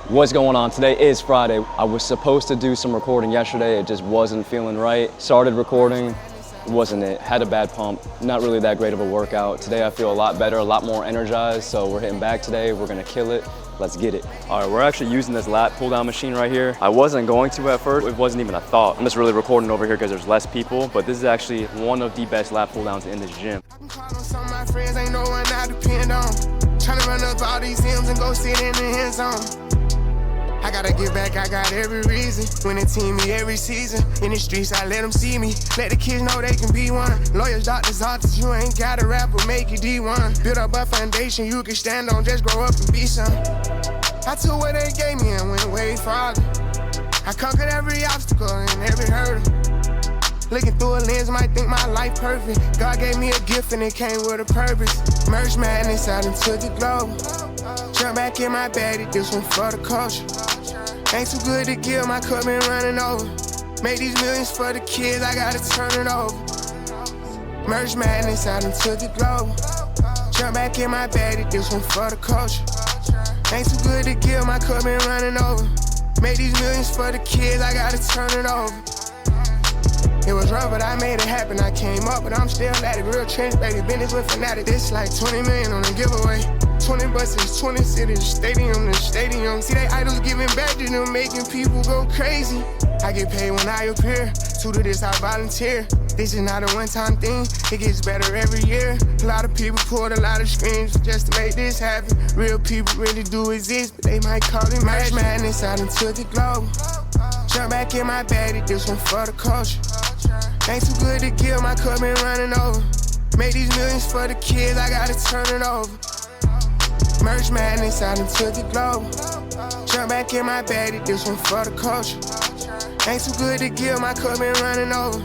What's going on? Today is Friday. I was supposed to do some recording yesterday. It just wasn't feeling right. Started recording, wasn't it. Had a bad pump. Not really that great of a workout. Today I feel a lot better, a lot more energized. So we're hitting back today. We're gonna kill it. Let's get it. All right, we're actually using this lat pull down machine right here. I wasn't going to at first. It wasn't even a thought. I'm just really recording over here because there's less people, but this is actually one of the best lat pull downs in this gym. I can call on some of my friends, ain't no one I depend on. Tryna run up all these M's and go sit in the end zone. I gotta get back, I got every reason. Winning team me every season. In the streets, I let them see me. Let the kids know they can be one. Lawyers, doctors, artists, you ain't gotta rap or make you D1. Build up a foundation you can stand on, just grow up and be some. I took what they gave me and went way farther. I conquered every obstacle and every hurdle. Looking through a lens, might think my life perfect. God gave me a gift and it came with a purpose. Merge madness out into the globe. Jump back in my bag, this one for the culture. Ain't too good to give, my cup been running over. Made these millions for the kids, I gotta turn it over. Merge madness out into the globe. Jump back in my bag, this one for the culture. Ain't too good to give, my cup been running over. Made these millions for the kids, I gotta turn it over. It was rough, but I made it happen. I came up, but I'm still at it. Real trench, baby, business with fanatic. This like 20 million on a giveaway. 20 buses, 20 cities, stadium to stadium. See they idols giving back to them, making people go crazy. I get paid when I appear. To do this, I volunteer. This is not a one-time thing. It gets better every year. A lot of people pulled a lot of screens just to make this happen. Real people really do exist, but they might call it magic. Madness out into the globe. Jump back in my bag, this one for the culture. Ain't too good to give, my cup been running over. Made these millions for the kids, I gotta turn it over. Merge madness out into the globe. Jump back in my bag, this one for the culture. Ain't too good to give, my cup been running over.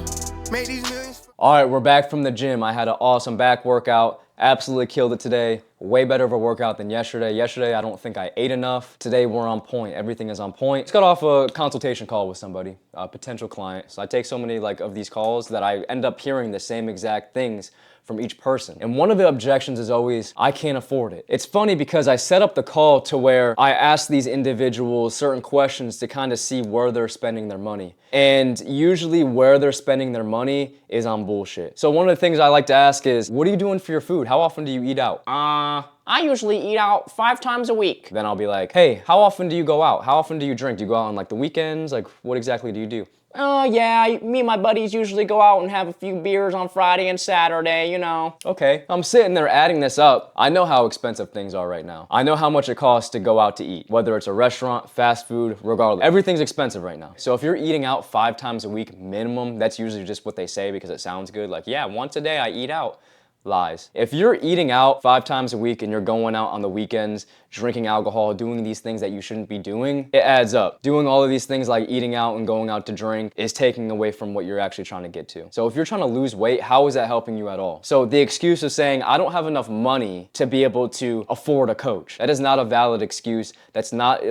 Made these millions. All right, we're back from the gym. I had an awesome back workout. Absolutely killed it today. Way better of a workout than yesterday. Yesterday, I don't think I ate enough. Today, we're on point. Everything is on point. Just got off a consultation call with somebody, a potential client. So I take so many of these calls that I end up hearing the same exact things from each person. And one of the objections is always, I can't afford it. It's funny because I set up the call to where I ask these individuals certain questions to kind of see where they're spending their money. And usually where they're spending their money is on bullshit. So one of the things I like to ask is, what are you doing for your food? How often do you eat out? I usually eat out 5 times a week. Then I'll be like, hey, how often do you go out? How often do you drink? Do you go out on the weekends? What exactly do you do? Yeah, me and my buddies usually go out and have a few beers on Friday and Saturday, you know. Okay, I'm sitting there adding this up. I know how expensive things are right now. I know how much it costs to go out to eat, whether it's a restaurant, fast food, regardless. Everything's expensive right now. So if you're eating out 5 times a week minimum, that's usually just what they say because it sounds good. Yeah, once a day I eat out. Lies. If you're eating out 5 times a week and you're going out on the weekends, drinking alcohol, doing these things that you shouldn't be doing, it adds up. Doing all of these things like eating out and going out to drink is taking away from what you're actually trying to get to. So if you're trying to lose weight, how is that helping you at all? So the excuse of saying, I don't have enough money to be able to afford a coach, that is not a valid excuse. That's not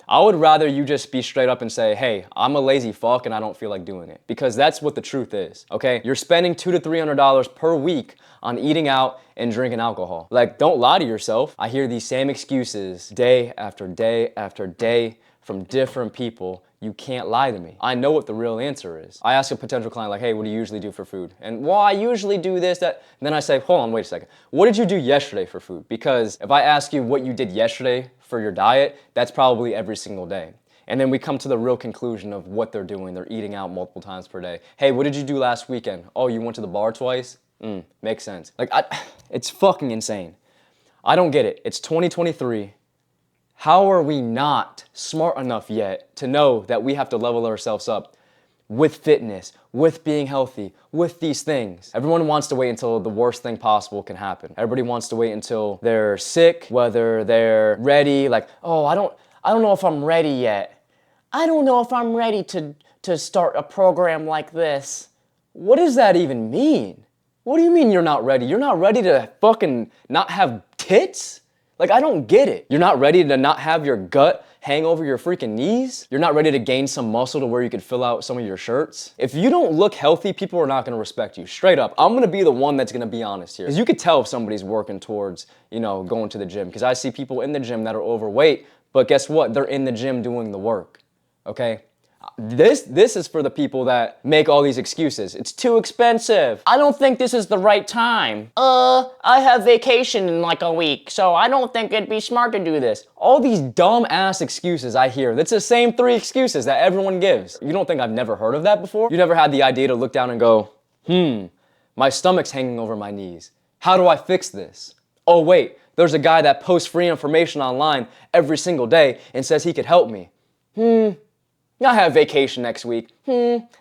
I would rather you just be straight up and say, hey, I'm a lazy fuck and I don't feel like doing it. Because that's what the truth is, okay? You're spending $200 to $300 per week on eating out and drinking alcohol. Don't lie to yourself. I hear these same excuses day after day after day from different people. You can't lie to me. I know what the real answer is. I ask a potential client hey, what do you usually do for food? And well, I usually do this, that. And then I say, hold on, wait a second. What did you do yesterday for food? Because if I ask you what you did yesterday for your diet, that's probably every single day. And then we come to the real conclusion of what they're doing. They're eating out multiple times per day. Hey, what did you do last weekend? Oh, you went to the bar twice? Makes sense. It's fucking insane. I don't get it. It's 2023. How are we not smart enough yet to know that we have to level ourselves up with fitness, with being healthy, with these things? Everyone wants to wait until the worst thing possible can happen. Everybody wants to wait until they're sick, whether they're ready, oh, I don't know if I'm ready yet. I don't know if I'm ready to start a program like this. What does that even mean? What do you mean you're not ready? You're not ready to fucking not have tits? I don't get it. You're not ready to not have your gut hang over your freaking knees? You're not ready to gain some muscle to where you could fill out some of your shirts? If you don't look healthy, people are not gonna respect you. Straight up, I'm gonna be the one that's gonna be honest here. Because you could tell if somebody's working towards, going to the gym. Because I see people in the gym that are overweight, But guess what? They're in the gym doing the work, okay? This is for the people that make all these excuses. It's too expensive. I don't think this is the right time. I have vacation in like a week, so I don't think it'd be smart to do this. All these dumb ass excuses I hear. That's the same 3 excuses that everyone gives. You don't think I've never heard of that before? You never had the idea to look down and go, my stomach's hanging over my knees. How do I fix this? Oh wait, there's a guy that posts free information online every single day and says he could help me. I have vacation next week.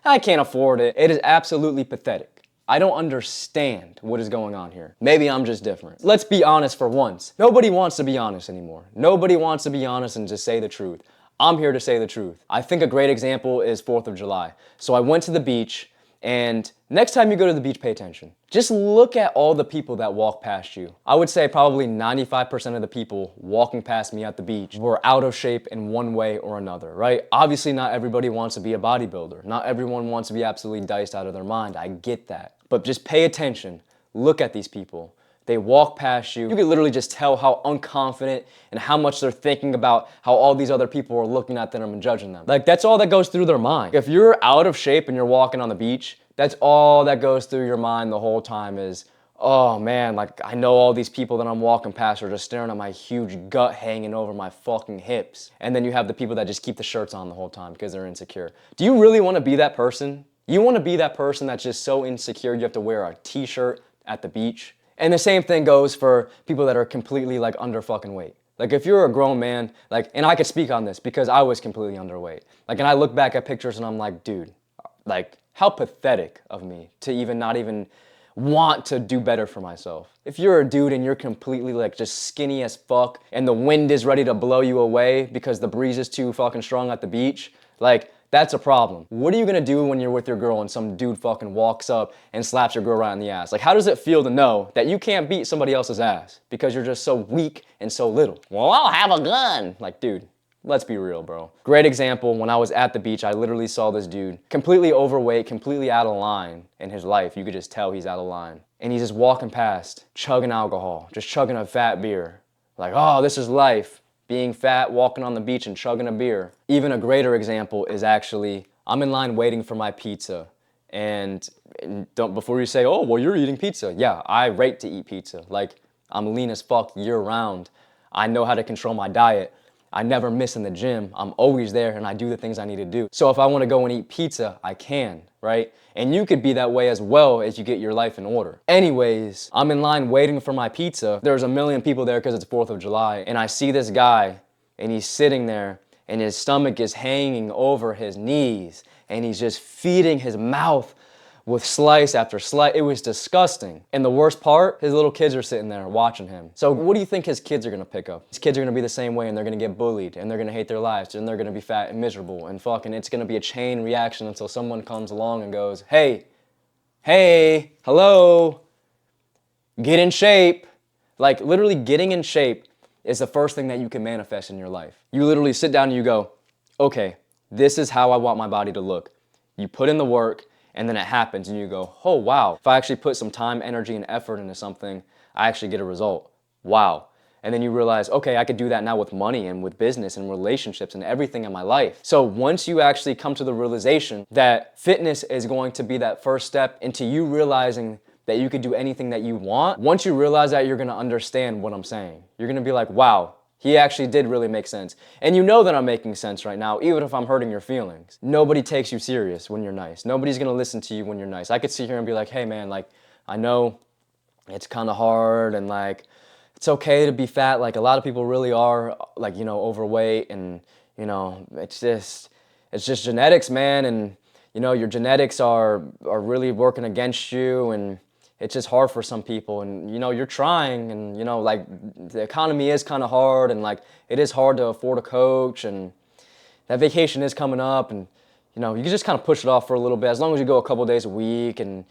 I can't afford it. It is absolutely pathetic. I don't understand what is going on here. Maybe I'm just different. Let's be honest for once. Nobody wants to be honest anymore. Nobody wants to be honest and just say the truth. I'm here to say the truth. I think a great example is 4th of July. So I went to the beach, and next time you go to the beach, pay attention. Just look at all the people that walk past you. I would say probably 95% of the people walking past me at the beach were out of shape in one way or another, right? Obviously, not everybody wants to be a bodybuilder. Not everyone wants to be absolutely diced out of their mind. I get that. But just pay attention. Look at these people. They walk past you. You can literally just tell how unconfident and how much they're thinking about how all these other people are looking at them and judging them. Like, that's all that goes through their mind. If you're out of shape and you're walking on the beach, that's all that goes through your mind the whole time is, oh man, like I know all these people that I'm walking past are just staring at my huge gut hanging over my fucking hips. And then you have the people that just keep the shirts on the whole time because they're insecure. Do you really want to be that person? You want to be that person that's just so insecure you have to wear a t-shirt at the beach? And the same thing goes for people that are completely like under fucking weight. Like if you're a grown man, like, and I could speak on this because I was completely underweight. Like, and I look back at pictures and I'm like, dude, like how pathetic of me to even not even want to do better for myself. If you're a dude and you're completely like just skinny as fuck and the wind is ready to blow you away because the breeze is too fucking strong at the beach, like that's a problem. What are you gonna do when you're with your girl and some dude fucking walks up and slaps your girl right in the ass? Like, how does it feel to know that you can't beat somebody else's ass because you're just so weak and so little? Well, I'll have a gun. Like, dude, let's be real, bro. Great example, when I was at the beach, I literally saw this dude completely overweight, completely out of line in his life. You could just tell he's out of line. And he's just walking past, chugging alcohol, just chugging a fat beer. Like, oh, this is life. Being fat, walking on the beach and chugging a beer. Even a greater example is actually, I'm in line waiting for my pizza. And don't, before you say, oh, well, you're eating pizza. Yeah, I rate to eat pizza. Like, I'm lean as fuck year round. I know how to control my diet. I never miss in the gym. I'm always there and I do the things I need to do. So if I want to go and eat pizza, I can, right? And you could be that way as well as you get your life in order. Anyways, I'm in line waiting for my pizza. There's a million people there because it's 4th of July. And I see this guy and he's sitting there and his stomach is hanging over his knees and he's just feeding his mouth with slice after slice. It was disgusting. And the worst part, his little kids are sitting there watching him. So what do you think his kids are gonna pick up? His kids are gonna be the same way and they're gonna get bullied and they're gonna hate their lives and they're gonna be fat and miserable and fucking it's gonna be a chain reaction until someone comes along and goes, hey, hello, get in shape. Like literally getting in shape is the first thing that you can manifest in your life. You literally sit down and you go, okay, this is how I want my body to look. You put in the work, and then it happens and you go, oh wow, if I actually put some time, energy, and effort into something, I actually get a result. Wow. And then you realize, okay, I could do that now with money and with business and relationships and everything in my life. So once you actually come to the realization that fitness is going to be that first step into you realizing that you could do anything that you want, once you realize that, you're gonna understand what I'm saying. You're gonna be like, wow, he actually did really make sense. And you know that I'm making sense right now, even if I'm hurting your feelings. Nobody takes you serious when you're nice. Nobody's gonna listen to you when you're nice. I could sit here and be like, hey man, like, I know it's kind of hard and like, it's okay to be fat. Like a lot of people really are like, you know, overweight and, you know, it's just genetics, man. And, you know, your genetics are really working against you and it's just hard for some people and, you know, you're trying and, you know, like the economy is kind of hard and like it is hard to afford a coach and that vacation is coming up and, you know, you can just kind of push it off for a little bit as long as you go a couple days a week and,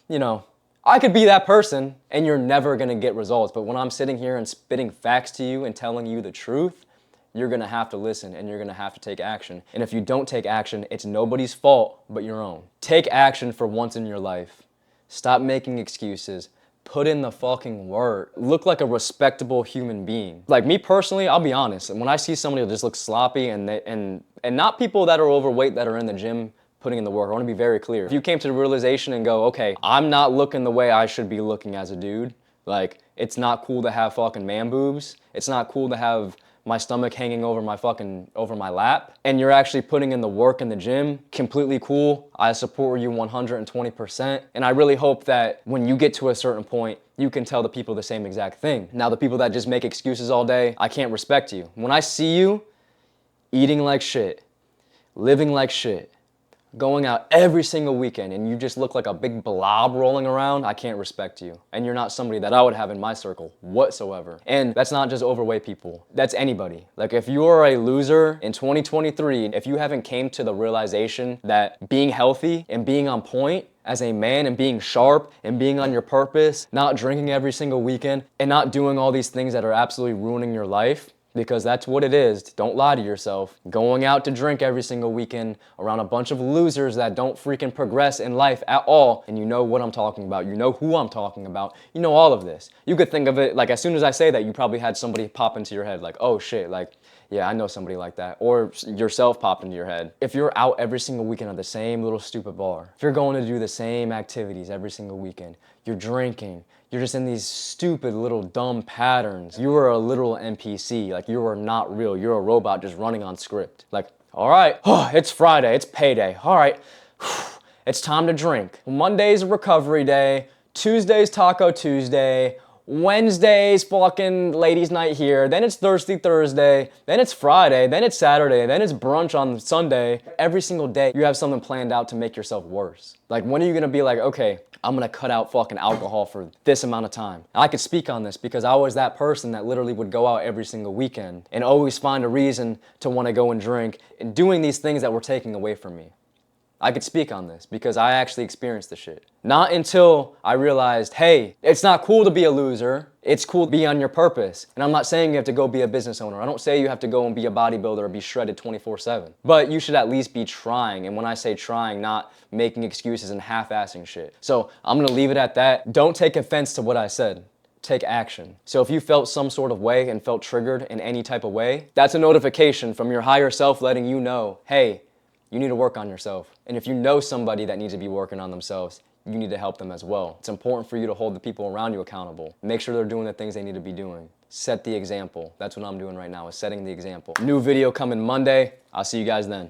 you know, I could be that person and you're never going to get results. But when I'm sitting here and spitting facts to you and telling you the truth, you're going to have to listen and you're going to have to take action. And if you don't take action, it's nobody's fault but your own. Take action for once in your life. Stop making excuses. put in the fucking work. Look like a respectable human being. Like me personally, I'll be honest. When I see somebody that just looks sloppy and not people that are overweight that are in the gym putting in the work, I want to be very clear. If you came to the realization and go, okay, I'm not looking the way I should be looking as a dude. Like, it's not cool to have fucking man boobs. It's not cool to have my stomach hanging over my lap. And you're actually putting in the work in the gym. Completely cool. I support you 120%. And I really hope that when you get to a certain point, you can tell the people the same exact thing. Now, the people that just make excuses all day, I can't respect you. When I see you eating like shit, living like shit, going out every single weekend, and you just look like a big blob rolling around, I can't respect you. And you're not somebody that I would have in my circle whatsoever. And that's not just overweight people, that's anybody. Like if you're a loser in 2023, if you haven't came to the realization that being healthy and being on point as a man and being sharp and being on your purpose, not drinking every single weekend and not doing all these things that are absolutely ruining your life, because that's what it is. Don't lie to yourself. Going out to drink every single weekend around a bunch of losers that don't freaking progress in life at all. And you know what I'm talking about. You know who I'm talking about. You know all of this. You could think of it like as soon as I say that, you probably had somebody pop into your head like, oh shit, like, yeah, I know somebody like that. Or yourself pop into your head. If you're out every single weekend at the same little stupid bar, if you're going to do the same activities every single weekend, you're drinking, you're just in these stupid little dumb patterns. You are a literal NPC. Like you are not real. You're a robot just running on script. Like, all right, it's Friday, it's payday. All right, it's time to drink. Monday's recovery day. Tuesday's Taco Tuesday. Wednesday's fucking ladies night here, then it's Thirsty Thursday, then it's Friday, then it's Saturday, then it's brunch on Sunday. Every single day you have something planned out to make yourself worse. Like when are you gonna be like, okay, I'm gonna cut out fucking alcohol for this amount of time? And I could speak on this because I was that person that literally would go out every single weekend and always find a reason to wanna go and drink and doing these things that were taking away from me. I could speak on this because I actually experienced the shit. Not until I realized, hey, it's not cool to be a loser. It's cool to be on your purpose. And I'm not saying you have to go be a business owner. I don't say you have to go and be a bodybuilder or be shredded 24/7. But you should at least be trying. And when I say trying, not making excuses and half-assing shit. So I'm gonna leave it at that. Don't take offense to what I said. Take action. So if you felt some sort of way and felt triggered in any type of way, that's a notification from your higher self letting you know, hey, you need to work on yourself. And if you know somebody that needs to be working on themselves, you need to help them as well. It's important for you to hold the people around you accountable. Make sure they're doing the things they need to be doing. Set the example. That's what I'm doing right now, is setting the example. New video coming Monday. I'll see you guys then.